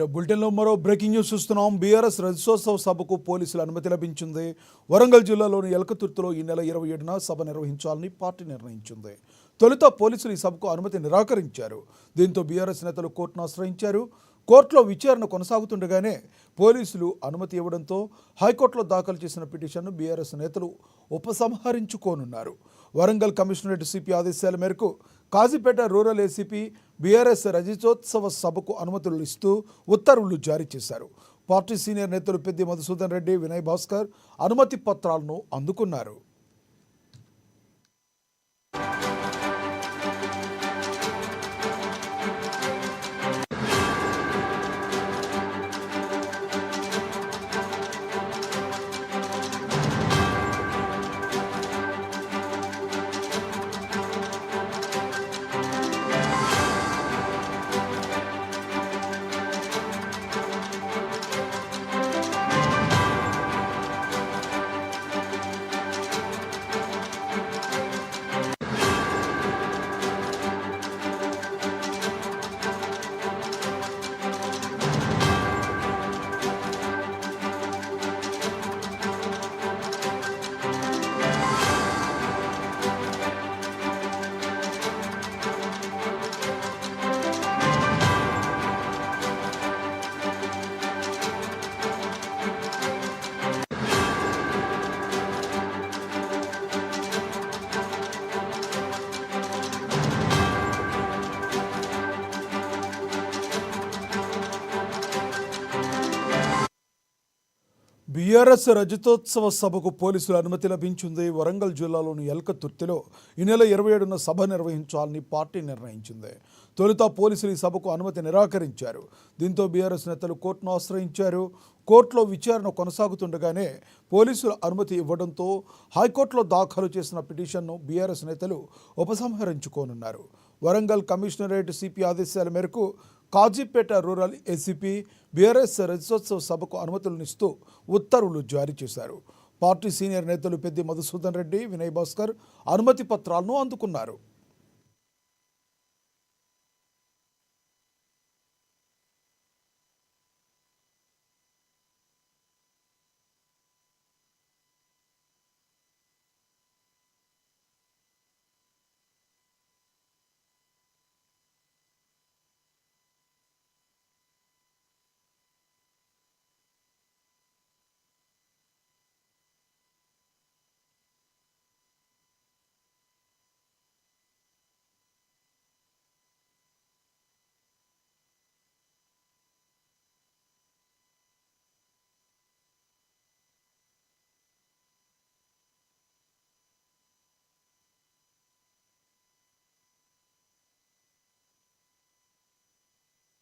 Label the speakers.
Speaker 1: Right బులెటిన్లో మరో breaking news చూస్తున్నాం. బీఆర్ఎస్ రజతోత్సవ సభకు పోలీసుల అనుమతి లభించింది. వరంగల్ జిల్లాలోని ఎలకతుర్తిలో ఈ నెల 27న సభ నిర్వహించాలని పార్టీ నిర్ణయించింది. తొలుత పోలీసులు ఈ సభకు అనుమతి నిరాకరించారు. దీంతో బీఆర్ఎస్ నేతలు కోర్టును ఆశ్రయించారు. కోర్టులో విచారణ కొనసాగుతుండగానే పోలీసులు అనుమతి ఇవ్వడంతో హైకోర్టులో దాఖలు చేసిన పిటిషన్ను బీఆర్ఎస్ నేతలు ఉపసంహరించుకోనున్నారు. వరంగల్ కమిషనరేట్ సిపి ఆదేశాల మేరకు కాజీపేట రూరల్ ఏసీపీ బీఆర్ఎస్ రజతోత్సవ సభకు అనుమతులు ఇస్తూ ఉత్తర్వులు జారీ చేశారు. పార్టీ సీనియర్ నేతలు పెద్ది మధుసూదన్ రెడ్డి, వినయ్ భాస్కర్ అనుమతి పత్రాలను అందుకున్నారు. బీఆర్ఎస్ రజతోత్సవ సభకు పోలీసుల అనుమతి లభించింది. వరంగల్ జిల్లాలోని ఎల్కతుర్తిలో ఈ నెల 27న సభ నిర్వహించాలని పార్టీ నిర్ణయించింది. తొలుత పోలీసులు ఈ సభకు అనుమతి నిరాకరించారు. దీంతో బీఆర్ఎస్ నేతలు కోర్టును ఆశ్రయించారు. కోర్టులో విచారణ కొనసాగుతుండగానే పోలీసుల అనుమతి ఇవ్వడంతో హైకోర్టులో దాఖలు చేసిన పిటిషన్ను బీఆర్ఎస్ నేతలు ఉపసంహరించుకోనున్నారు. వరంగల్ కమిషనరేట్ సిపి ఆదేశాల మేరకు కాజీపేట రూరల్ ఏసీపీ బీఆర్ఎస్ రజతోత్సవ సభకు అనుమతులనిస్తూ ఉత్తర్వులు జారీ చేశారు. పార్టీ సీనియర్ నేతలు పెద్ది మధుసూదన్ రెడ్డి, వినయ్ భాస్కర్ అనుమతి పత్రాలను అందుకున్నారు.